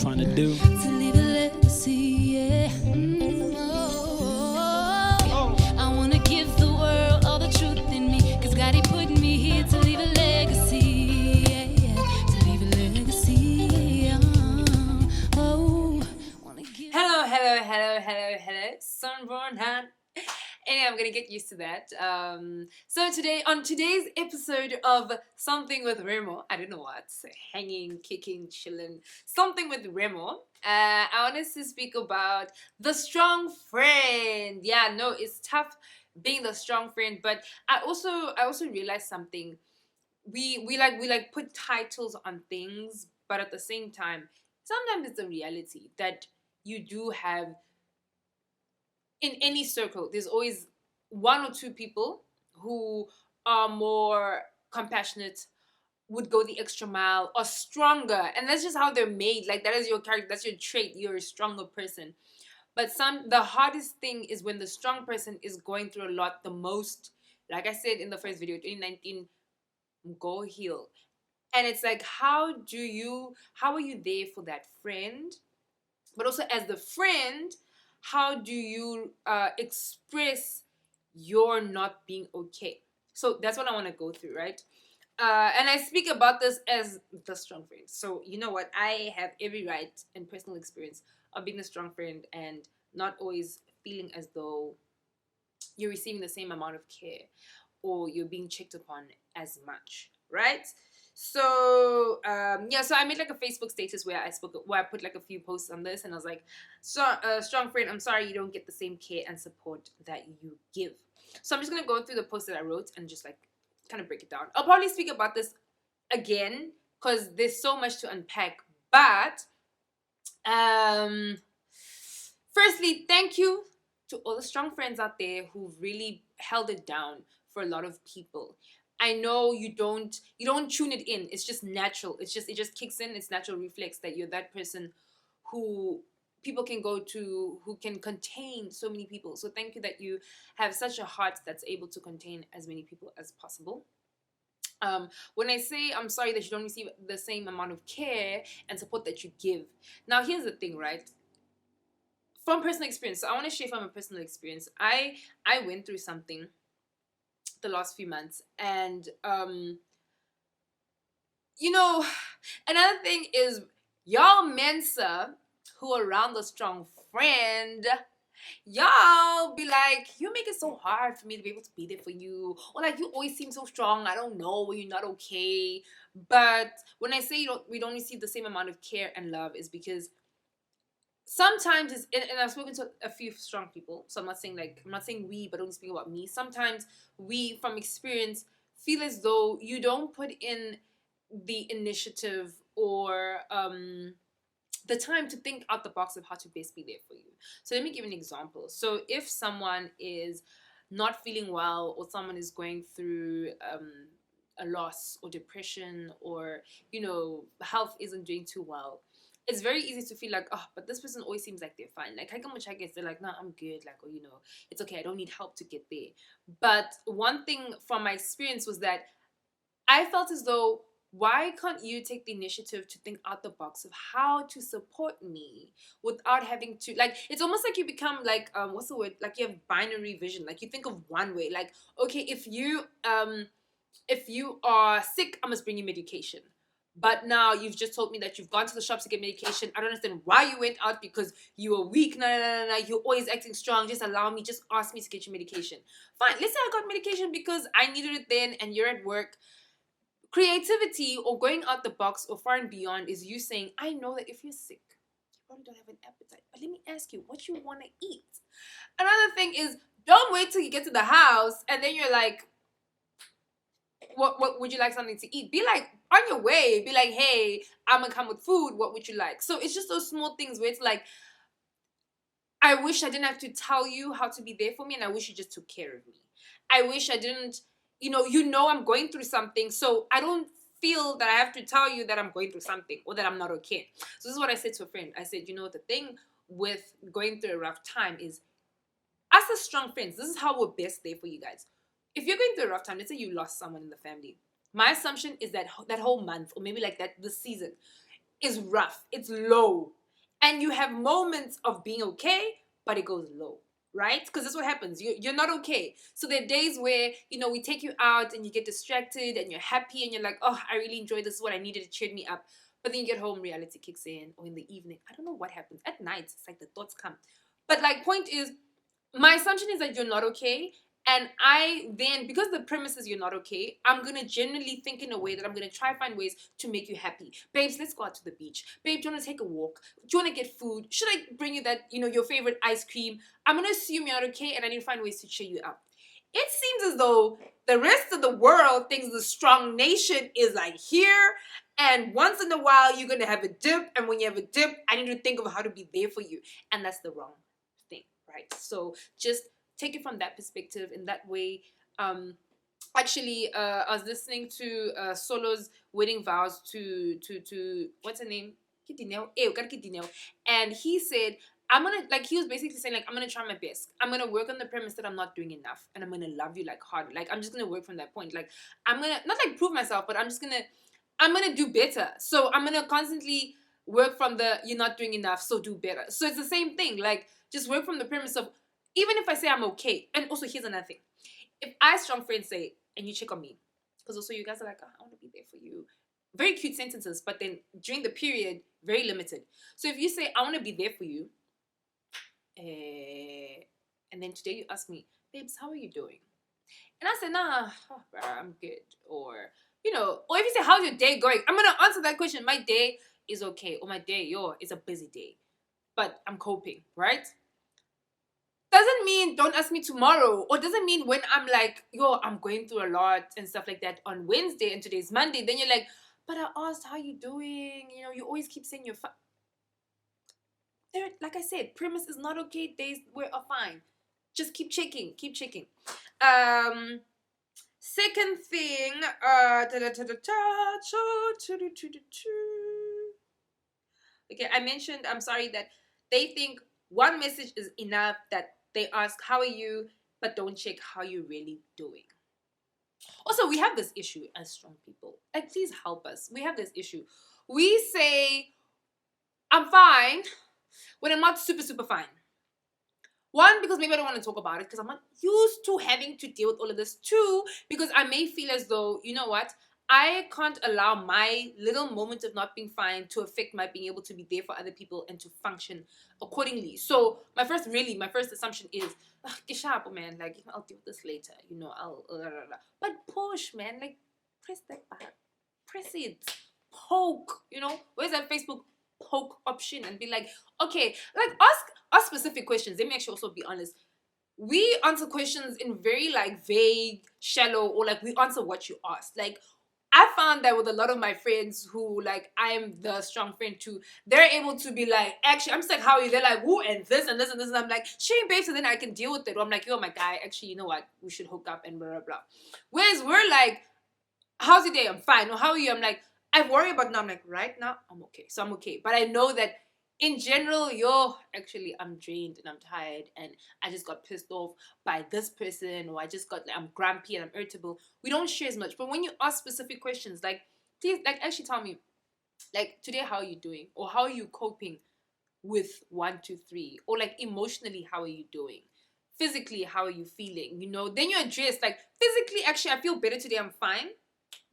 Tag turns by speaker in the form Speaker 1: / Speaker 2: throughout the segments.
Speaker 1: trying to do.
Speaker 2: To leave a legacy, yeah. I wanna give the world all the truth in me, 'cause God, he put me here to leave a legacy, yeah. To leave a legacy, wanna give.
Speaker 3: Hello, sunborn hand. Anyway, I'm gonna get used to that. So today, on today's episode of Something with Remo, I don't know what, hanging, kicking, chilling, something with Remo. I want us to speak about the strong friend. Yeah, no, it's tough being the strong friend, but I also realized something. We like put titles on things, but at the same time, sometimes it's a reality that you do have in any circle. There's always one or two people who are more compassionate, would go the extra mile, or stronger, and that's just how they're made. Like, that is your character, that's your trait. You're a stronger person. But the hardest thing is when the strong person is going through a lot the most. Like I said in the first video, 2019, go heal. And it's like, how are you there for that friend? But also, as the friend, how do you express your not being okay? So that's what I want to go through, right? And I speak about this as the strong friend. So you know what? I have every right and personal experience of being a strong friend and not always feeling as though you're receiving the same amount of care or you're being checked upon as much, right? So so I made like a Facebook status where I put like a few posts on this, and I was like, strong friend, I'm sorry you don't get the same care and support that you give. So I'm just gonna go through the post that I wrote and just like kind of break it down. I'll probably speak about this again because there's so much to unpack. But firstly, thank you to all the strong friends out there who've really held it down for a lot of people. I know you don't tune it in. It's just natural. It just kicks in. It's natural reflex that you're that person who people can go to, who can contain so many people. So thank you that you have such a heart that's able to contain as many people as possible. When I say I'm sorry that you don't receive the same amount of care and support that you give. Now here's the thing, right? From personal experience. So I want to share from a personal experience. I went through something the last few months, and another thing is, y'all Mensa who are around the strong friend, y'all be like, you make it so hard for me to be able to be there for you, or like, you always seem so strong, I don't know, you're not okay. But when I say we don't receive the same amount of care and love, is because sometimes and I've spoken to a few strong people, so I'm not saying we, but only speaking about me. Sometimes we, from experience, feel as though you don't put in the initiative or the time to think out the box of how to best be there for you. So let me give an example. So if someone is not feeling well, or someone is going through a loss or depression, or health isn't doing too well, it's very easy to feel like, oh, but this person always seems like they're fine. Like, I guess they're like, no, I'm good. Like, or, it's okay. I don't need help to get there. But one thing from my experience was that I felt as though, why can't you take the initiative to think out the box of how to support me without having to, like, it's almost like you become like, what's the word? Like, you have binary vision. Like, you think of one way. Like, okay, if you are sick, I must bring you medication. But now you've just told me that you've gone to the shops to get medication. I don't understand why you went out, because you were weak. No. You're always acting strong. Just allow me. Just ask me to get you medication. Fine. Let's say I got medication because I needed it then and you're at work. Creativity, or going out the box, or far and beyond, is you saying, I know that if you're sick, you probably don't have an appetite. But let me ask you what you want to eat. Another thing is, don't wait till you get to the house and then you're like, what would you like something to eat? Be like, on your way, be like, hey, I'm gonna come with food, what would you like? So it's just those small things where it's like, I wish I didn't have to tell you how to be there for me, and I wish you just took care of me. I wish I didn't, I'm going through something, so I don't feel that I have to tell you that I'm going through something or that I'm not okay. So this is what I said to a friend. I said, the thing with going through a rough time is, us as strong friends, this is how we're best there for you guys. If you're going through a rough time, let's say you lost someone in the family, my assumption is that that whole month, or maybe like that this season, is rough. It's low. And you have moments of being okay, but it goes low, right? Because that's what happens. You're not okay. So there are days where, we take you out and you get distracted and you're happy and you're like, oh, I really enjoyed this. Is what I needed to cheer me up. But then you get home, reality kicks in, or in the evening. I don't know what happens. At night, it's like the thoughts come. But like, point is, my assumption is that you're not okay. And I then, because the premise is you're not okay, I'm going to genuinely think in a way that I'm going to try find ways to make you happy. Babes, let's go out to the beach. Babe, do you want to take a walk? Do you want to get food? Should I bring you that, your favorite ice cream? I'm going to assume you're not okay and I need to find ways to cheer you up. It seems as though the rest of the world thinks the strong nation is like here, and once in a while you're going to have a dip, and when you have a dip, I need to think of how to be there for you. And that's the wrong thing, right? So just take it from that perspective. In that way, actually, I was listening to Solo's wedding vows to what's her name? Kitineo. And he said, he was basically saying, like, I'm gonna try my best. I'm gonna work on the premise that I'm not doing enough, and I'm gonna love you like hard. Like, I'm just gonna work from that point. Like, I'm gonna not like prove myself, but I'm gonna do better. So I'm gonna constantly work from the you're not doing enough, so do better. So it's the same thing. Like, just work from the premise of, even if I say I'm okay. And also, here's another thing. If I strong friends say, and you check on me, because also you guys are like, oh, I want to be there for you. Very cute sentences, but then during the period, very limited. So if you say, I want to be there for you, and then today you ask me, babes, how are you doing? And I said, nah, I'm good. Or if you say, how's your day going? I'm going to answer that question. My day is okay. Or my day, it's a busy day. But I'm coping, right? Doesn't mean don't ask me tomorrow, or doesn't mean when I'm like, I'm going through a lot and stuff like that on Wednesday and today's Monday, then you're like, but I asked how you doing, you always keep saying you're fine. There, like I said, premise is not okay, days are fine. Just keep checking. Second thing, okay, I mentioned, I'm sorry, that they think one message is enough, that they ask, how are you, but don't check how you're really doing. Also, we have this issue as strong people. Like, please help us. We have this issue. We say, I'm fine, when I'm not super, super fine. One, because maybe I don't want to talk about it because I'm not used to having to deal with all of this. Two, because I may feel as though, you know what, I can't allow my little moment of not being fine to affect my being able to be there for other people and to function accordingly. So my first assumption is, Kishapo, man, like, I'll deal with this later, I'll, but push, man, like, press that button, press it, poke, where's that Facebook poke option, and be like, okay, like, ask specific questions. Let me actually also be honest. We answer questions in very like vague, shallow, or like we answer what you asked. Like, I found that with a lot of my friends who, like, I'm the strong friend too, they're able to be like, actually, I'm just like, how are you? They're like, woo, and this and this and this, and I'm like, shame, babe, so then I can deal with it. Or I'm like, yo, my guy, actually, you know what? We should hook up and blah, blah, blah. Whereas we're like, how's your day? I'm fine. Or how are you? I'm like, I worry about now. I'm like, right now, I'm okay. So I'm okay. But I know that in general, actually, I'm drained and I'm tired and I just got pissed off by this person, or I'm grumpy and I'm irritable. We don't share as much. But when you ask specific questions, like, please, like, actually tell me, like, today, how are you doing? Or how are you coping with 1, 2, 3? Or like, emotionally, how are you doing? Physically, how are you feeling? Then you address, like, physically, actually, I feel better today. I'm fine.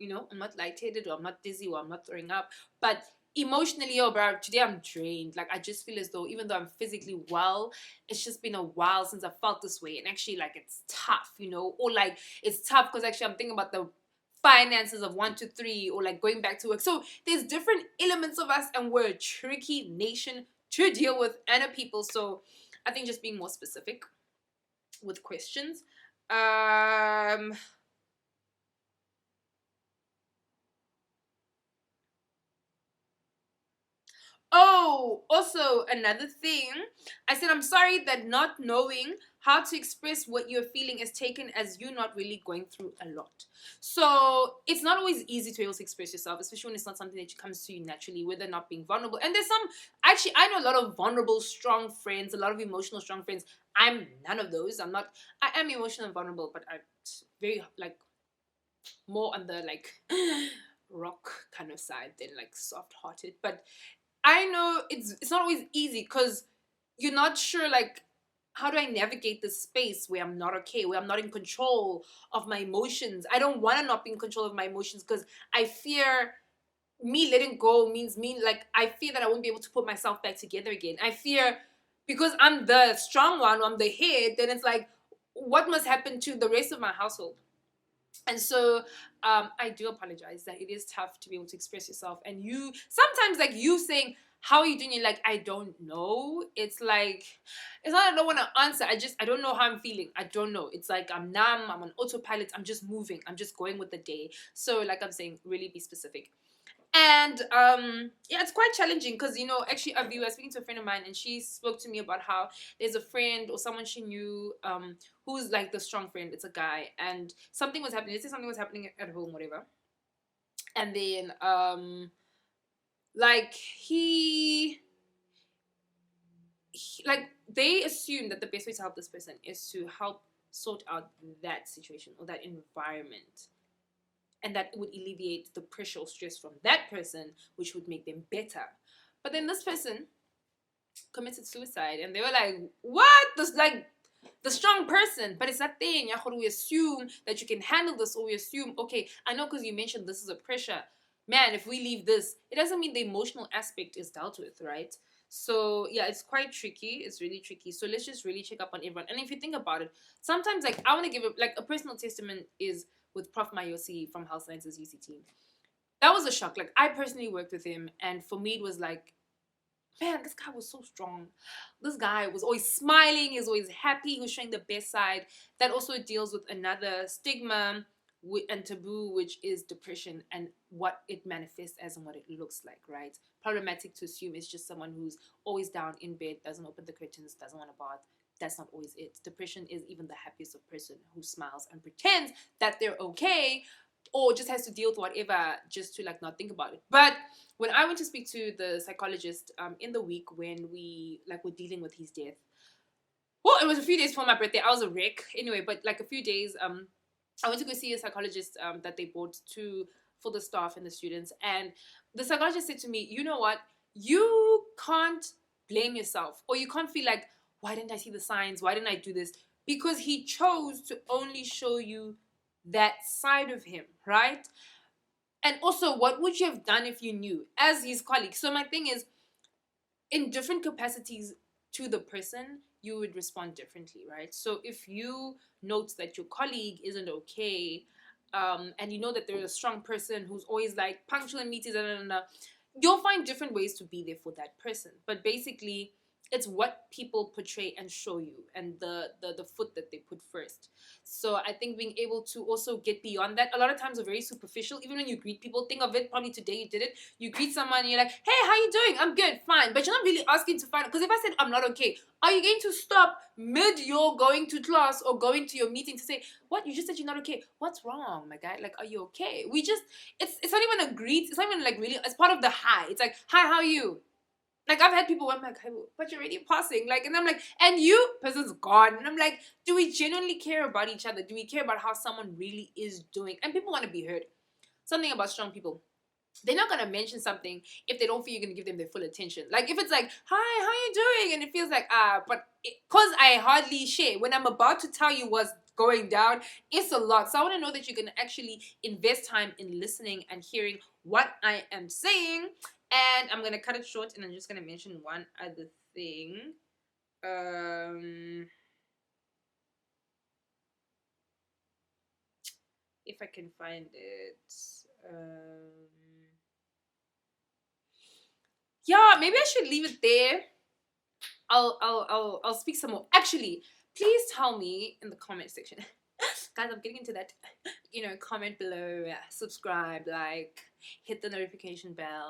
Speaker 3: I'm not lightheaded, or I'm not dizzy, or I'm not throwing up. But emotionally, bro, today I'm drained. Like, I just feel as though even though I'm physically well, it's just been a while since I felt this way. And actually, like, it's tough, or like, it's tough because actually I'm thinking about the finances of 1, 2, 3, or like going back to work. So there's different elements of us, and we're a tricky nation to deal with and a people. So I think just being more specific with questions. Oh, also another thing, I said, I'm sorry that not knowing how to express what you're feeling is taken as you not really going through a lot. So it's not always easy to be able to express yourself, especially when it's not something that comes to you naturally, whether not being vulnerable. And there's actually, I know a lot of vulnerable, strong friends, a lot of emotional, strong friends. I'm none of those. I am emotional and vulnerable, but I'm very, like, more on the, like, rock kind of side than like soft-hearted. But I know it's not always easy because you're not sure like how do I navigate this space where I'm not okay, where I'm not in control of my emotions. I don't want to not be in control of my emotions because I fear me letting go means me like I fear that I won't be able to put myself back together again. I fear because I'm the strong one, I'm the head, then it's like what must happen to the rest of my household? And so I do apologize that it is tough to be able to express yourself. And you sometimes like you saying, how are you doing? You're like, I don't know. It's like, it's not I don't want to answer. I don't know how I'm feeling. I don't know. It's like I'm numb, I'm on autopilot, I'm just moving, I'm just going with the day. So like I'm saying, really be specific. And yeah, it's quite challenging because actually a viewer speaking to a friend of mine, and she spoke to me about how there's a friend or someone she knew who's like the strong friend. It's a guy, and something was happening. Let's say something was happening at home, whatever. And then like like they assume that the best way to help this person is to help sort out that situation or that environment, and that it would alleviate the pressure or stress from that person, which would make them better. But then this person committed suicide, and they were like, "What? This like the strong person?" But it's that thing. We assume that you can handle this, or we assume, okay, I know because you mentioned this is a pressure. Man, if we leave this, it doesn't mean the emotional aspect is dealt with, right? So yeah, it's quite tricky. It's really tricky. So let's just really check up on everyone. And if you think about it, sometimes like I want to give like a personal testament is with Prof. Mayosi from Health Sciences UCT. That was a shock. Like I personally worked with him, and for me it was like, man, this guy was so strong. This guy was always smiling. He was always happy. He was showing the best side. That also deals with another stigma and taboo, which is depression and what it manifests as and what it looks like, right? Problematic to assume it's just someone who's always down in bed, doesn't open the curtains, doesn't want to bath. That's not always it. Depression is even the happiest of person who smiles and pretends that they're okay, or just has to deal with whatever just to like not think about it. But when I went to speak to the psychologist in the week when we like were dealing with his death, well, it was a few days before my birthday. I was a wreck anyway, but like a few days, I went to go see a psychologist that they brought to for the staff and the students, and the psychologist said to me, "You know what? You can't blame yourself, or you can't feel like, why didn't I see the signs? Why didn't I do this?" Because he chose to only show you that side of him, right? And also, what would you have done if you knew as his colleague? So my thing is, in different capacities to the person, you would respond differently, right? So if you note that your colleague isn't okay, and you know that they're a strong person who's always like punctual in meetings, you'll find different ways to be there for that person. But basically, it's what people portray and show you, and the foot that they put first. So I think being able to also get beyond that, a lot of times are very superficial. Even when you greet people, think of it, probably today you did it, you greet someone and you're like, "Hey, how you doing?" "I'm good." "Fine." But you're not really asking to find out, because if I said I'm not okay, are you going to stop mid your going to class or going to your meeting to say, "What, you just said you're not okay? What's wrong, my guy? Like, are you okay?" We just, it's not even a greet, it's not even like really, it's part of the hi. It's like, "Hi, how are you?" Like, I've had people where I'm like, "Hey, but you're already passing." Like, and I'm like, "And you?" Person's gone. And I'm like, do we genuinely care about each other? Do we care about how someone really is doing? And people want to be heard. Something about strong people, they're not going to mention something if they don't feel you're going to give them their full attention. Like, if it's like, "Hi, how you doing?" And it feels like, but because I hardly share, when I'm about to tell you what's going down, it's a lot. So I want to know that you're going to actually invest time in listening and hearing what I am saying. And I'm going to cut it short, and I'm just going to mention one other thing. If I can find it. Yeah, maybe I should leave it there. I'll speak some more. Actually, please tell me in the comment section. Guys, I'm getting into that. Comment below, subscribe, like, hit the notification bell.